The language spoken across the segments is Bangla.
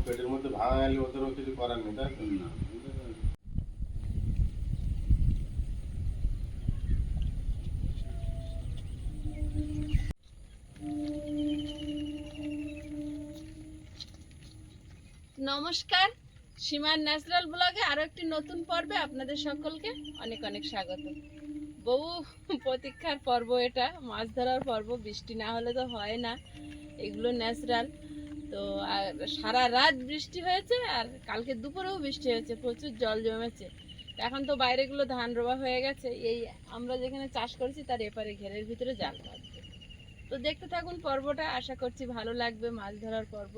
পেটের মধ্যে ভাঙা গেলে ওদেরও কিছু করার নেই, তাই তো? না। নমস্কার, সীমার ন্যাচারাল ব্লগে আরো একটি নতুন পর্বে আপনাদের সকলকে অনেক অনেক স্বাগত। বহু প্রতীক্ষার পর্ব, এটা মাছ ধরার পর্ব। বৃষ্টি না হলে তো হয় না, এগুলো ন্যাচারাল। তো আর সারা রাত বৃষ্টি হয়েছে, আর কালকে দুপুরেও বৃষ্টি হয়েছে, প্রচুর জল জমেছে। এখন তো বাইরেগুলো ধান রোয়া হয়ে গেছে, এই আমরা যেখানে চাষ করেছি তার এপারে ঘেরের ভিতরে জাল পাতবে। তো দেখতে থাকুন পর্বটা, আশা করছি ভালো লাগবে। মাছ ধরার পর্ব,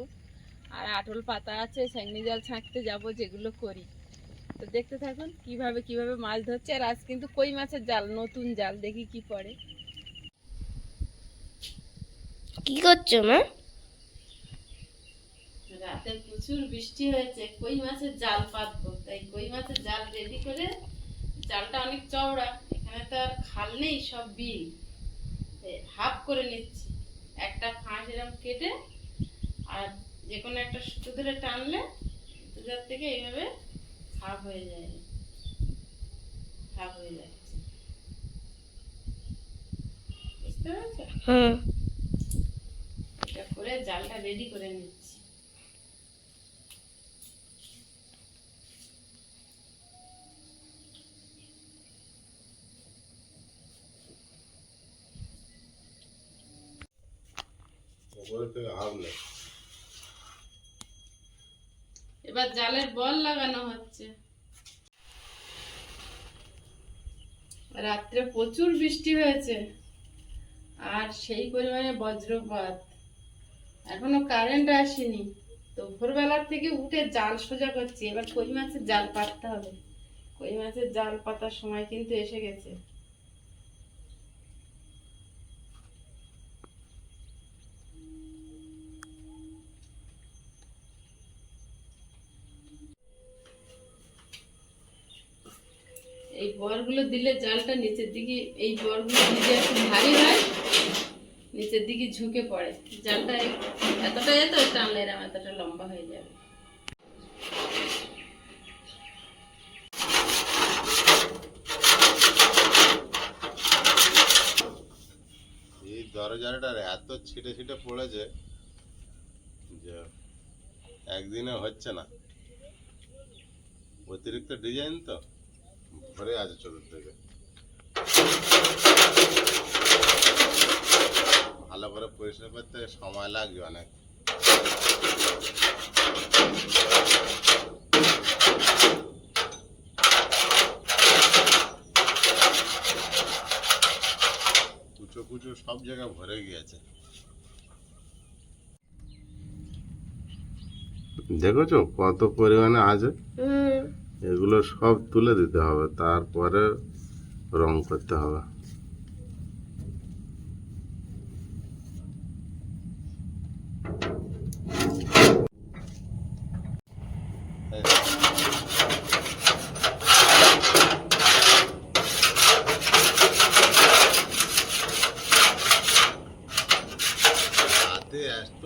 আর আটল পাতা আছে, স্যাংনি জাল ছাঁকতে যাব যেগুলো করি। তো দেখতে থাকুন কিভাবে কিভাবে মাছ ধরছে। আর আজ কিন্তু কই মাছের জাল, নতুন জাল, দেখি কি পড়ে। কি করছো মা? রাতে প্রচুর বৃষ্টি হয়েছে, কই মাছের জাল পাতবো। তাই কই মাছের জাল রেডি করে, জালটা অনেক চওড়া, এখানে তো আর খাল নেই, সব বিল। হাফ করে নিচ্ছি, একটা ফাঁস এরকম কেটে, আর যে কোনো একটা সুতো ধরে টানলে সুতোটার থেকে এইভাবে হাফ হয়ে যায়, হাফ হয়ে যাচ্ছে। বুঝতে পেরেছো? এটা করে জালটা রেডি করে নিচ্ছি। এবার জালের বল লাগানো হচ্ছে। রাত্রে প্রচুর বৃষ্টি হয়েছে, আর সেই পরিমাণে বজ্রপাত। এখনো কারেন্ট আসেনি, তো ভোরবেলার থেকে উঠে জাল সোজা করছি। এবার কই মাছের জাল পাততে হবে। কই মাছের জাল পাতার সময় কিন্তু এসে গেছে। এই বলগুলো দিলে জালটা নিচের দিকে, এই বলগুলো দিলে একটু ভারী হয়, নিচের দিকে ঝুঁকে পড়ে। জালটা এতটা টানলে এরকম এতটা লম্বা হয়ে যাবে। এই দরজাটার এত ছিটে ছিটে পড়েছে যে একদিনে হচ্ছে না। অতিরিক্ত ডিজাইন তো ভরে আছে চতুর্দিকে। ভালো করে পরিষ্কার করতে সময় লাগবে অনেক। কুচো কুচো সব জায়গায় ভরে গিয়েছে। দেখেছো কত পরিমাণে আছে। এগুলো সব তুলে দিতে হবে, তারপরে রং করতে হবে। রাতে এত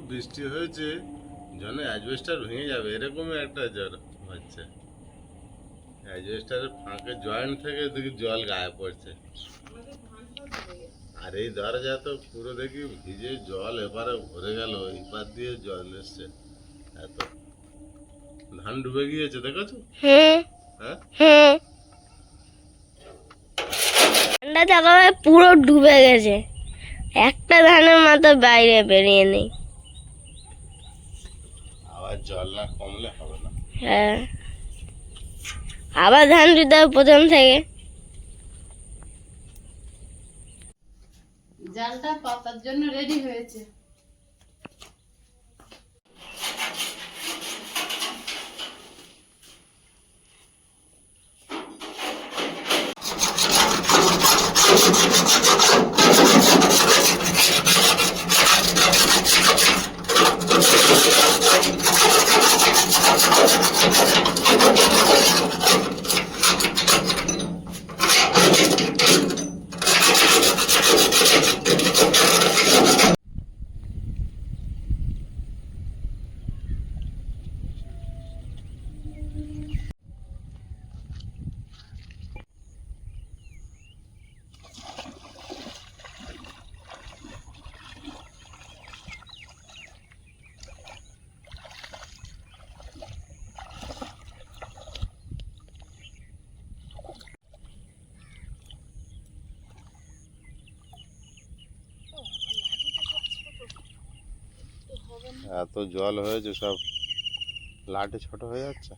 বৃষ্টি হয়েছে, জন্য অ্যাজবেস্টার ভেঙে যাবে এরকমই একটা জ্বর হচ্ছে। অ্যাজবেস্টারের ফাঁকে জয়েন্ট থেকে দেখি জল গায়ে পড়ছে। আর এই দরজা তো পুরো দেখি ভিজে জল এবারে ভরে গেল, এপার দিয়ে জল এসছে। এত ধান ডুবে গিয়েছে, দেখেছো? হ্যাঁ, ঠান্ডা জায়গায় পুরো ডুবে গেছে, একটা ধানের মাথা বাইরে বেরিয়ে নেই। আবার জল না কমলে হবে না। হ্যাঁ, আবার ধান দিতে হবে প্রথম থেকে। জালটা পাতার জন্য রেডি হয়েছে। এত জল হয়েছে, সব লাটে ছোট হয়ে যাচ্ছে।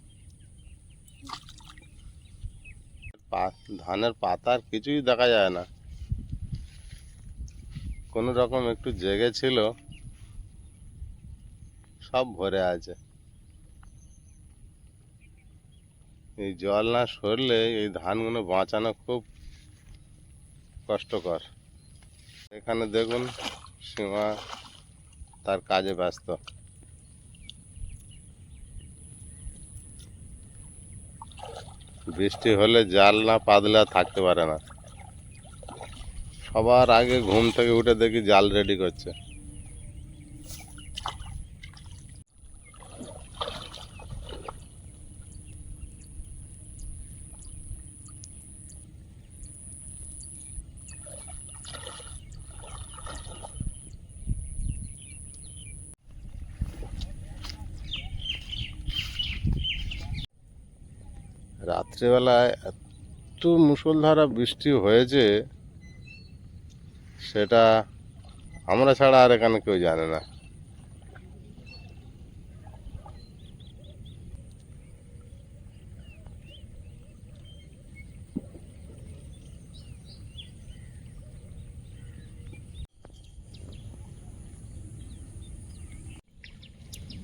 ধানের পাতার কিছুই দেখা যায় না, কোনো রকম একটু জেগে ছিল, সব ভরে আছে। এই জল না সরলে এই ধানগুলো বাঁচানো খুব কষ্টকর। এখানে দেখুন সীমা তার কাজে ব্যস্ত। বৃষ্টি হলে জাল না পাতলে আর থাকতে পারে না। সবার আগে ঘুম থেকে উঠে দেখি জাল রেডি করছে। রাত্রিবেলায় এত মুষলধারা বৃষ্টি হয়েছে, সেটা আমরা ছাড়া আর এখানে কেউ জানে না।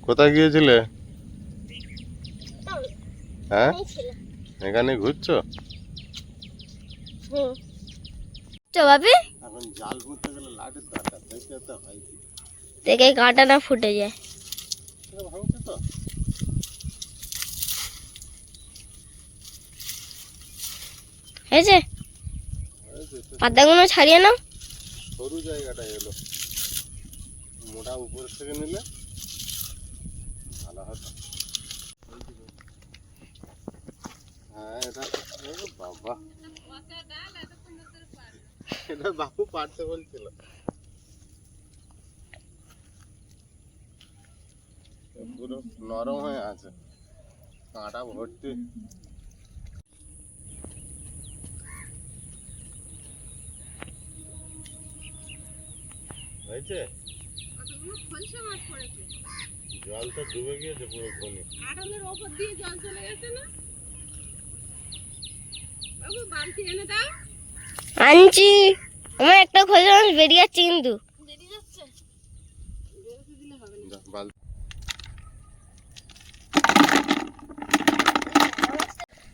কোথায় গিয়েছিলে? হ্যাঁ, এখানে ঘুরছো? তো ভাবি এখন জাল বুনতে গেলে লাঠির দরকার, দেখতে তো হয় কি দেখে কাঁটা না ফুটে যায়। ভাঙছে তো। হয়েছে, পাতাগুলো ছাড়িয়ে নাও। সরু জায়গাটা এলো, মোটা উপর থেকে নিলে ভালো হতো। হ্যাঁ, এটা বাবা, এটা বাবু পারতে বলছিল। পুরো নরম হয়ে আছে, কাঁটা ভর্তি। হয়েছে, জল তো ডুবে গিয়েছে পুরো খনি। আড়ালের ওপর দিয়ে জল চলে গেছে না বাবু, বালতি এনে দাও। আনছি, আমার একটা খোঁজা মাছ বেরিয়ে যাচ্ছে কিন্তু। বেরিয়ে যাচ্ছে, বেরোতে দিলে হবে না।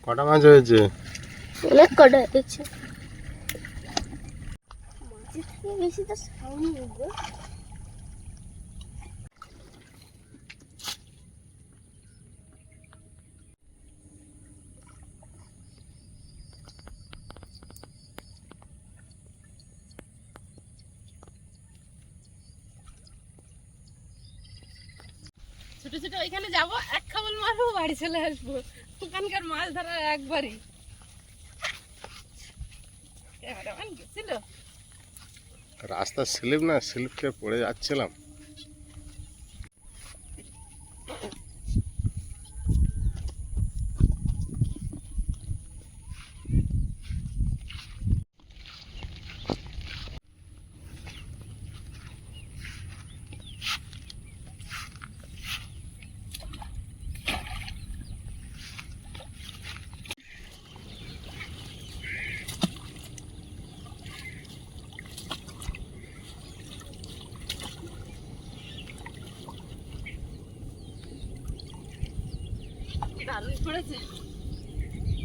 কটা মাছ হয়েছে? অনেক কটা হয়েছে। মাছের থেকে বেশি তো সাউনি উঠবে। ছোট ছোট ওইখানে যাবো, এক খাবল মারবো, বাড়ি চলে আসবো। ওখানকার মাছ ধরা একবারই ক্যামেরাম্যান গেছিল। রাস্তা স্লিপ না, স্লিপ খেয়ে পড়ে যাচ্ছিলাম। দারুণ পড়েছে,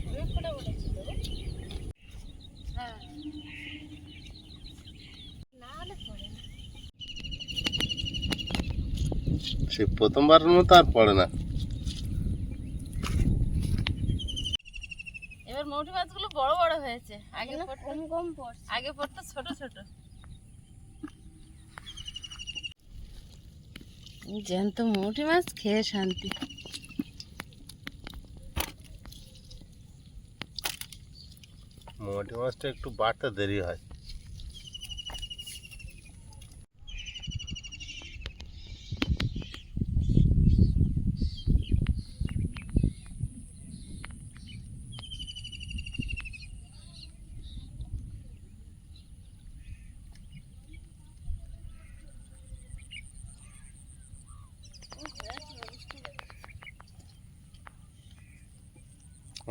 অনেক ফোটা পড়েছে তো। হ্যাঁ, না হলে পড়ে না। সে প্রথমবারের মতো আর পড়ে না। এবার মৌটি মাছগুলো বড় বড় হয়েছে, আগে কম কম পড়ছে। আগে পড়তো ছোট ছোট। জ্যান্ত মৌটি মাছ খেয়ে শান্তি। মোটি মাছটা একটু বাড়তে দেরি হয়।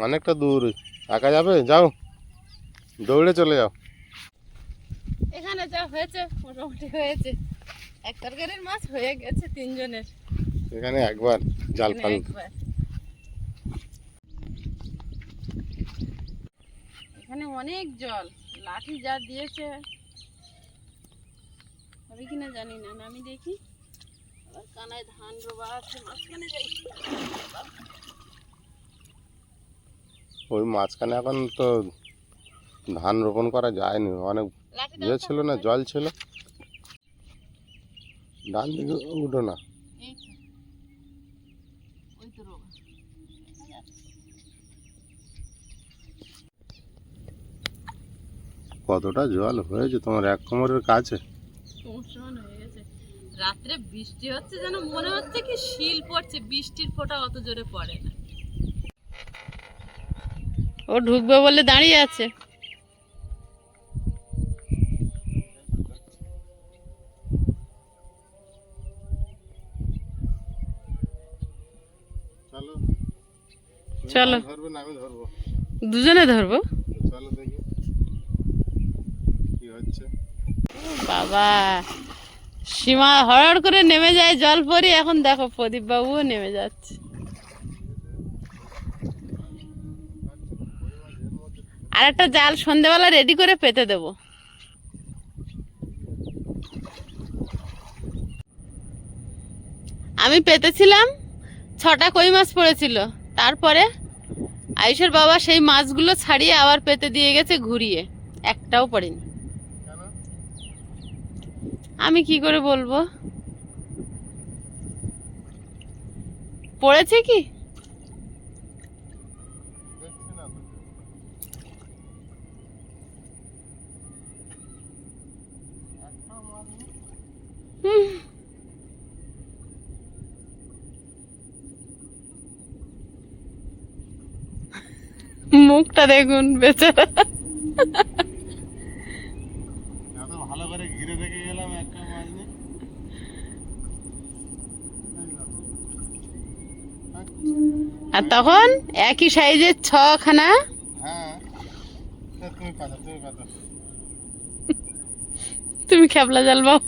অনেকটা দূর, একা যাবে? যাও, দৌড়ে চলে যাও। এখানে যা হয়েছে মোটামুটি হয়েছে, এক তরকারির মাছ হয়ে গেছে তিনজনের। এখানে একবার জাল এখানে ফাল। একবার। এখানে অনেক জল, লাঠি যা দিয়েছে হবে কিনা জানি না, আমি দেখি। আবার কানায় ধান রোবা আছে, মাঝখানে যাই। ওই মাঝখানে এখন তো ধান রোপণ করা যায়নি, অনেক লাঠি ইয়ে ছিল না, জল ছিল। ডান দিকে উঠো না। এই তো, ওই তো রোবা। কতটা জল হয়েছে তোমার, এক কোমরের কাছে। সমান হয়ে গেছে। রাত্রে বৃষ্টি হচ্ছে, যেন মনে হচ্ছে কি শিল পড়ছে, বৃষ্টির ফোঁটা অত জোরে পড়ে না। ও ঢুকবে বলে দাঁড়িয়ে আছে। চলো চলো, ধরবে না আমি ধরবো, দুজনে ধরবো। চলো দেখি কি হচ্ছে। বাবা, সীমা হড়হড় করে নেমে যায় জল পরি। এখন দেখো প্রদীপ বাবুও নেমে যাচ্ছে। আর একটা জাল সন্ধেবেলা রেডি করে পেতে দেবো। আমি পেতেছিলাম, 6টা কই মাছ পড়েছিল। তারপরে আয়ুষের বাবা সেই মাছগুলো ছাড়িয়ে আবার পেতে দিয়ে গেছে ঘুরিয়ে, একটাও পড়েনি। আমি কি করে বলবো পড়েছে কি। হুম। মুখটা দেখুন বেচারা। এত ভালো করে ঘিরে রেখে গেলাম, একটা মাছ নেই। আর তখন একই সাইজের 6খানা। হ্যাঁ, তুমি পাতা, তুমি পাতা, তুমি খেপলা জাল বাও।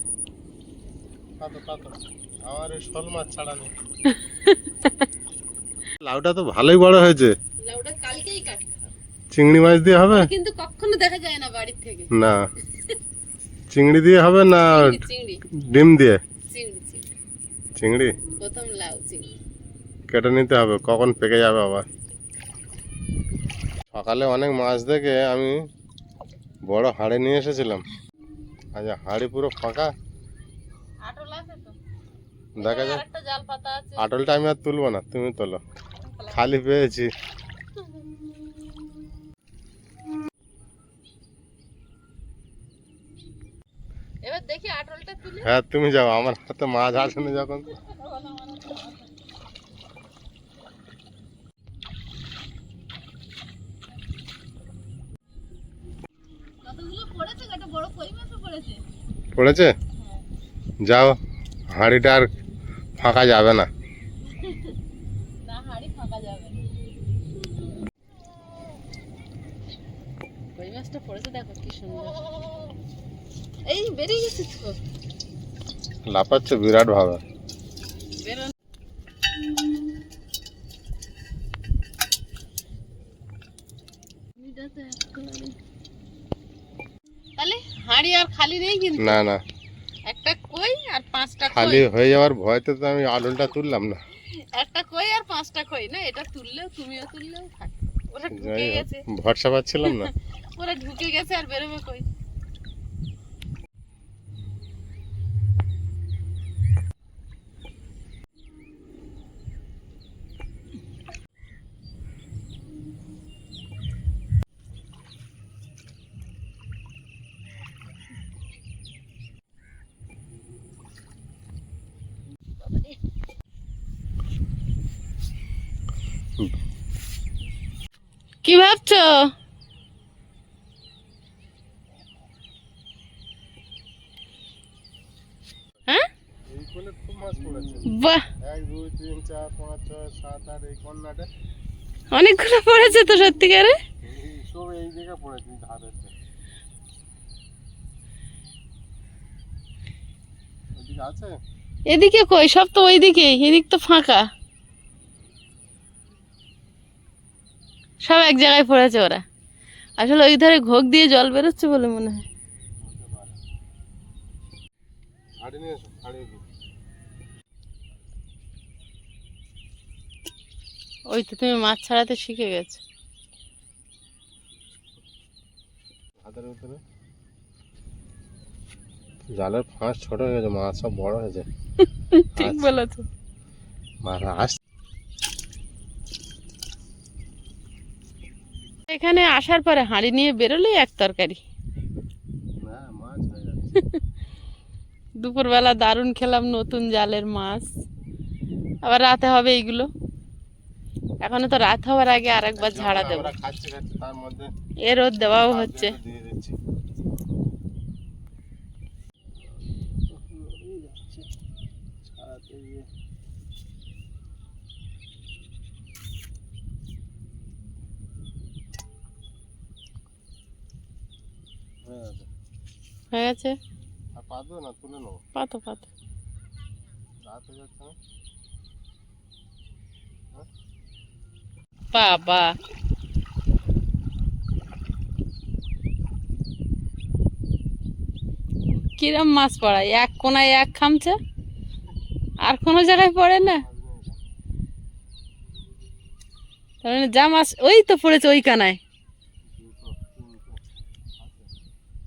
পাতা পাতা, আমার এই শোল মাছ ছাড়া নেই। লাউটা তো ভালোই বড় হয়েছে। লাউটা কালকেই কাটতে হবে, চিংড়ি মাছ দিয়ে হবে? কিন্তু কখনো দেখা যায় না বাড়ির থেকে। না, চিংড়ি দিয়ে হবে না চিংড়ি ডিম দিয়ে? চিংড়ি চিংড়ি, চিংড়ি প্রথম লাউ চিংড়ি। কেটে নিতে হবে, কখন পেকে যাবে আবার। সকালে অনেক মাছ দেখে আমি বড় হাঁড়ি নিয়ে এসেছিলাম, আজ হাঁড়ি পুরো ফাঁকা। আটল আছে তো, দেখা যায়। একটা জাল পাতা আছে। আটলটা আমি আর তুলবো না, তুমি তোলো, খালি পেয়েছি। এবার দেখি আটলটা তুলে। হ্যাঁ তুমি যাও, আমার হাতে মাছ আসেনি যখন। কতগুলো পড়েছে, একটা বড় কই মাছও পড়েছে। পড়েছে? যাও, হাঁড়িটা আর ফাঁকা যাবে না। না, হাঁড়ি ফাঁকা যাবে না। কই মাছটা পড়েছে, দেখো কি সুন্দর। এই বেরিয়ে গেছে তো, লাফাচ্ছে বিরাট ভাবে। বেরোন। তাহলে হাঁড়ি আর খালি নেই কিন্তু। না না, একটা কই আর 5টা খালি কই। হয়ে যাওয়ার ভয়তে তো আমি আলুটা তুললাম না। একটা কই আর 5টা কই, না এটা তুললেও তুমিও তুললেও থাকে। ওরা ঢুকে যাই হোক, গেছে, ভরসা পাচ্ছিলাম না। ওরা ঢুকে গেছে আর বেরোবে কই। কি ভাবছো? হ্যাঁ, এই কোলে খুব মাছ পড়েছে। বাহ, 1 2 3 4 5 6 7 8 এই কর্নারে অনেকগুলো পড়েছে তো সত্যিকারে। সব এই জায়গায় পড়েছে ধারে। ওদিকে আছে? এদিকে কই, সব তো ওইদিকে, এদিক তো ফাঁকা, সব এক জায়গায় পড়েছে ওরা। আসলে ওই ধারে ঘোক দিয়ে জল বেরোচ্ছে বলে মনে হয়। হাড়ি নিয়ে এসো, হাড়ি নিয়ে। ওই তো তুমি মাছ ছাড়াতে শিখে গেছো। হাতের ভিতরে জালের ফাঁস ছোট হয়ে গেছে, মাছ সব বড় হয়েছে। ঠিক বলেছো। মাছ আস এখানে আসার পরে হাঁড়ি নিয়ে বেরোলেই এক তরকারি। না, মাছ হয়ে যাচ্ছে। দুপুরবেলা দারুণ খেলাম নতুন জালের মাছ, আবার রাতে হবে এইগুলো। এখনো তো রাত হওয়ার আগে আরেকবার ঝাড়া দেবো। আমরা খাচ্ছি তার মধ্যে এ রোদ দেওয়াও হচ্ছে। দিয়ে দিচ্ছি। ছাড়াতে গিয়ে হয়ে গেছে। আর পাতবো না, তুলে নেবো। পাতো পাতো। রাত হয়ে যাচ্ছে না? বাবা, কিরম মাছ পড়ায়, এক কোনায় এক খামচা, আর কোনো জায়গায় পড়ে না। তার মানে যা মাছ ওই তো পড়েছে ওই কানায়,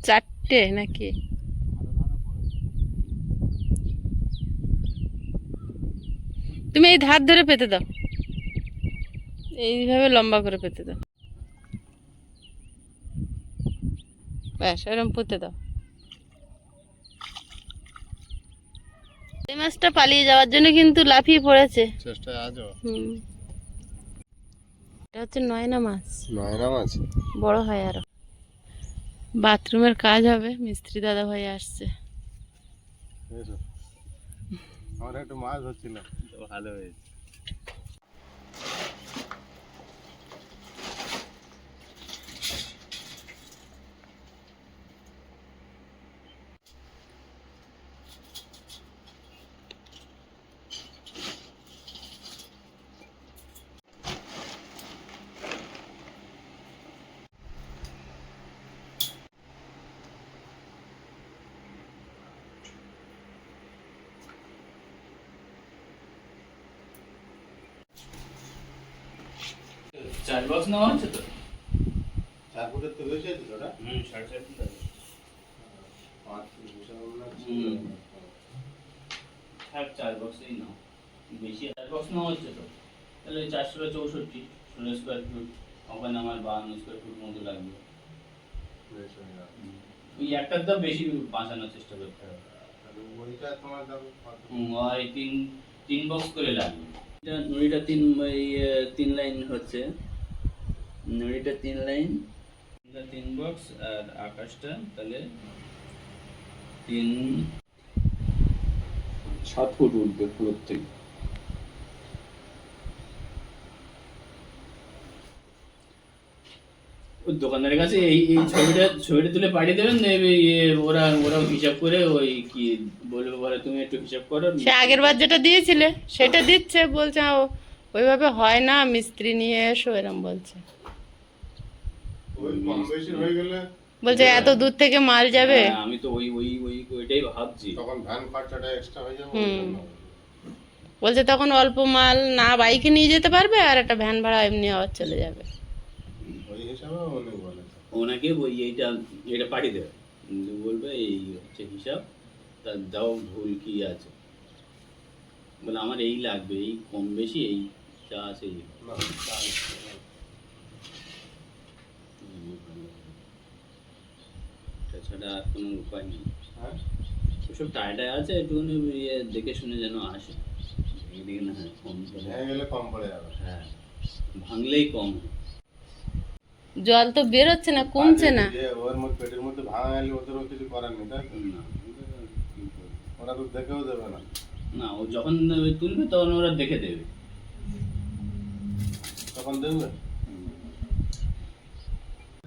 চারটে নাকি। তুমি এই ধার ধরে পেতে দাও, এইভাবে লম্বা করে পেতে দাও, ব্যাস এরকম পুঁতে দাও। এই মাছটা পালিয়ে যাওয়ার জন্য কিন্তু লাফিয়ে পড়েছে। চেষ্টায় আজও এটা হচ্ছে নয়না মাছ, নয়না মাছ। বড় হয় আরো। বাথরুমের কাজ হবে, মিস্ত্রি দাদা ভাই আসছে। এসো, আমার একটু মাছ হচ্ছিল, ভালো হয়েছে। চার বক্স নেওয়া হচ্ছে তো? 4 ফুটের তো হয়েছে তো ওটা? 4.5 ফুট আছে। 5 ফুট হিসাব না। হ্যাঁ 4 বক্সই নাও, বেশি 4 বক্স নেওয়া হচ্ছে তো, তাহলে 464 16 স্কোয়ার ফুট, ওখানে আমার 52 স্কোয়ার ফুট মতো লাগবে। বেশ হয়ে গেল। ওই একটার দাম বেশি বাঁচানোর চেষ্টা করতে হবে। আর ওইটা তোমার দাম কত? আর এই তিন বক্স করে লাগবে। এটা নুড়িটা 3 লাইন হচ্ছে, নুড়িটা 3 লাইন, 3 বক্স, আর আকাশটা তাহলে 7 ফুট উঠবে পুরো থেকে। ওই দোকানদারের কাছে এই ছবিটা তুলে পাঠিয়ে দেবেন, ওরাও হিসাব করে ওই কি বলবে, বলে তুমি একটু হিসাব করো। সে আগের বার যেটা দিয়েছিলে সেটা দিচ্ছে, বলছে ওইভাবে হয় না, মিস্ত্রি নিয়ে এসো এরম বলছে। ওই কম বেশি হয়ে গেলে বলছে এত দূর থেকে মাল যাবে। হ্যাঁ, আমি তো ওইটাই ভাবছি। তখন ভ্যান খরচাটা এক্সট্রা হয়ে যাবে। বলছে তখন অল্প মাল না বাইকে নিয়ে যেতে পারবে, আর একটা ভ্যান ভাড়া এমনি আবার চলে যাবে। ওই হিসাবে অনেক বলে। ওনাকে এটা পাঠিয়ে দেবে, বলবে এই হচ্ছে হিসাব, তা দাও ভুল কি আছে, বলে আমার এই লাগবে, এই কম বেশি এই যা আছে এই। না, তাছাড়া আর কোনো উপায় নেই। হ্যাঁ, ওসব টায়াটায় আছে, একটুখানি দেখে শুনে যেন আসে, এইদিকে না হয় কম করে। ভেঙে গেলে কম পড়ে যাবে। হ্যাঁ, ভাঙলেই কম হয়। জল তো বেরোচ্ছে না, কমছে না। যে ওর মধ্যে পেটের মধ্যে ভাঙা গেলে ওদেরও কিছু করার নেই, তাই তো? না, ওরা তো দেখেও দেবে না। না, ও যখন তুলবে তখন ওরা দেখে দেবে। তখন দেখবে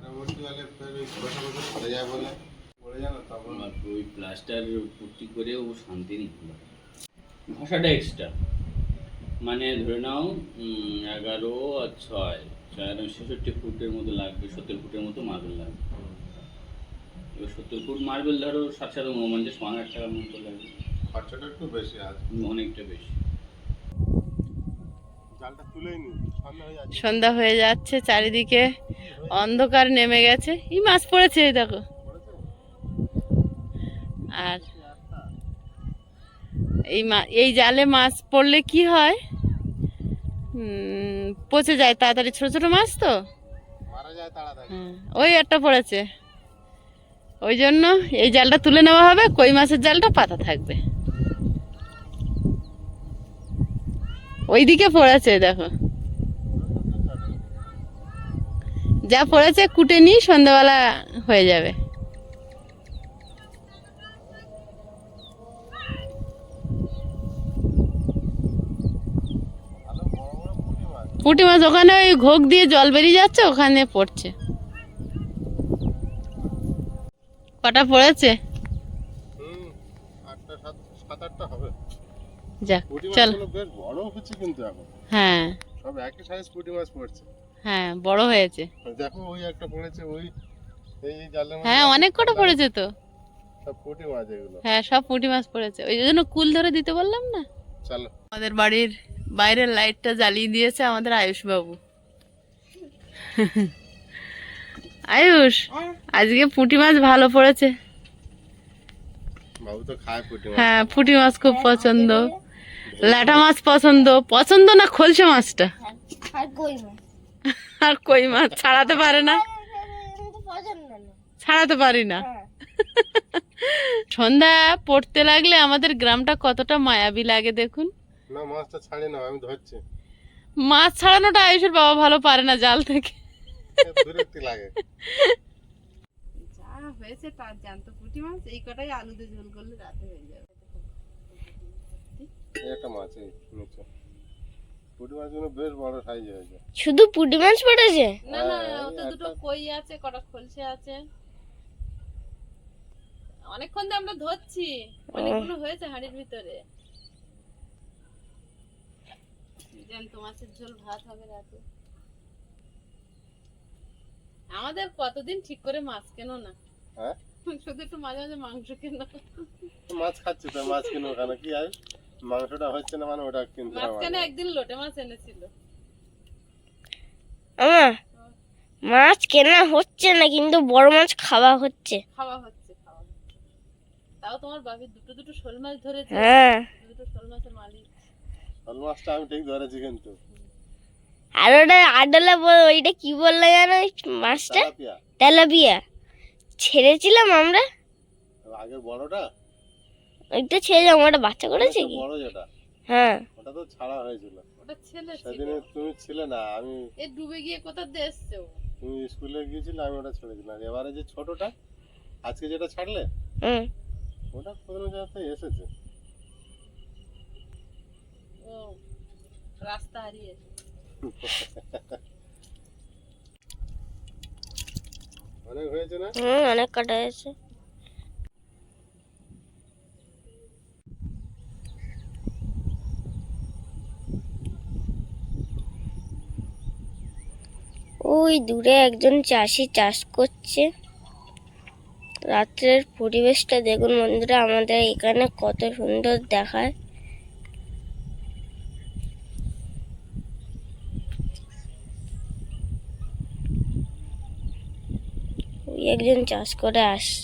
পরবর্তী হলে ফের ওই বসে বসে পড়ে যায় বলে পড়ে যায় না তখন আর ওই প্লাস্টার পুট্টি করেও শান্তি নেই ঘষাটা এক্সট্রা মানে ধরে নাও 11 আর 6 66 ফুটের মতো লাগবে, 70 ফুটের মতো মার্বেল লাগবে। এবার 70 ফুট মার্বেল ধরো 7-7 5,000 টাকার মতো লাগবে, খরচাটা একটু বেশি আছে। অনেকটা বেশি। জালটা তুলেই নি, সন্ধ্যা হয়ে যাচ্ছে। সন্ধ্যা হয়ে যাচ্ছে, চারিদিকে অন্ধকার নেমে গেছে। এই মাছ পড়েছে, এই দেখো। আর এই জালে মাছ পড়লে কি হয়, পচে যায় তাড়াতাড়ি, ছোট ছোট মাছ তো মারা যায় তাড়াতাড়ি। ওই একটা পড়েছে, ওই জন্য এই জালটা তুলে নেওয়া হবে, কই মাছের জালটা পাতা থাকবে। ওইদিকে পড়েছে দেখো, যা পড়েছে কুটে নিয়ে সন্ধ্যাবেলা হয়ে যাবে। পুঁটি মাছ ওখানে ওই ঘোক দিয়ে জল বেরিয়ে যাচ্ছে, ওখানে পড়ছে। কটা পড়েছে? 7-8টা হবে। যাক পুঁটি চল। মাছগুলো বেশ বড় হচ্ছে কিন্তু এখন হ্যাঁ সব একই সাইজ পুঁটি মাছ পড়ছে। হ্যাঁ, বড় হয়েছে। দেখো ওই একটা পড়েছে, ওই এই জালের মধ্যে হ্যাঁ, অনেক কটা পড়েছে তো। সব পুঁটি মাছ এগুলো। হ্যাঁ, সব পুঁটি মাছ পড়েছে, ওই জন্য কুল ধরে দিতে বললাম না। চলো। আমাদের বাড়ির বাইরের লাইটটা জ্বালিয়ে দিয়েছে আমাদের আয়ুষ বাবু। আয়ুষ, আজকে পুঁটি মাছ ভালো পড়েছে। বাবু তো খায় পুঁটি মাছ। হ্যাঁ, পুঁটি মাছ খুব পছন্দ, ল্যাটা মাছ পছন্দ। পছন্দ না খলসে মাছটা, আর কই মাছ ছাড়াতে পারে না, ছাড়াতে পারি না। সন্ধ্যা পড়তে লাগলে আমাদের গ্রামটা কতটা মায়াবী লাগে দেখুন। না মাছটা ছাড়ি না, আমি ধরছি। মাছ ছাড়ানোটা আয়ুষের বাবা ভালো পারে না জাল থেকে। বিরক্তি লাগে। যা হয়েছে তার জ্যান্ত পুঁটি মাছ, এই কটাই আলু দিয়ে ঝোল করলে রাতে হয়ে যাবে। এই একটা মাছ এই নিচে। পুঁটি মাছগুলো বেশ বড় সাইজ হয়েছে। শুধু পুঁটি মাছ পড়েছে? না না, ওতে দুটো কই আছে, কটা খলসে আছে। অনেকক্ষণ তো আমরা ধরছি, অনেকগুলো হয়েছে হাঁড়ির ভিতরে। জ্যান্ত মাছের ঝোল ভাত হবে রাতে। আমাদের কতদিন ঠিক করে মাছ কেনো না, হ্যাঁ শুধু একটু মাঝে মাঝে মাংস কেনো। মাছ খাচ্ছি তো, মাছ কিনো কেন, কি আর মাংসটা হচ্ছে না মানে ওটা কিনতে হবে। মাঝখানে একদিন লোটে মাছ এনেছিল। মাছ কেনা হচ্ছে না, কিন্তু বড় মাছ খাওয়া হচ্ছে। খাওয়া হচ্ছে, খাওয়া হচ্ছে। তাও তোমার বাপি দুটো দুটো শোল মাছ ধরেছে। হ্যাঁ, দুটো শোল মাছের মালিক। শোল মাছটা আমি ঠিক ধরেছি কিন্তু। আর ওটা আডলা ওইটা কি বললে জানো, ওই মাছটা তেলাপিয়া। তেলাপিয়া ছেড়েছিলাম আমরা। আগের বড়টা ওইটা ছেড়েছিলাম, ওটা বাচ্চা করেছে কি? বড় যেটা, হ্যাঁ, ওটা তো ছাড়া হয়েছিল। ওটা ছেলে ছিল। সেদিন তুমি ছিলে না, আমি এ ডুবে গিয়ে কোথা দিয়ে এসছে ও? তুমি স্কুলে গিয়েছিলে, আমি ওটা ছেড়েছিলাম। এবারে যে ছোটটা আজকে যেটা ছাড়লে, ওটা প্রথমে জায়গাতে এসেছে। ও রাস্তা হারিয়ে। অনেক হয়েছে না? অনেক কাটা হয়েছে। ওই দূরে একজন চাষি চাষ করছে। রাত্রের পরিবেশটা দেখুন বন্ধুরা, আমাদের এখানে কত সুন্দর দেখায়। ওই একজন চাষ করে আসছে।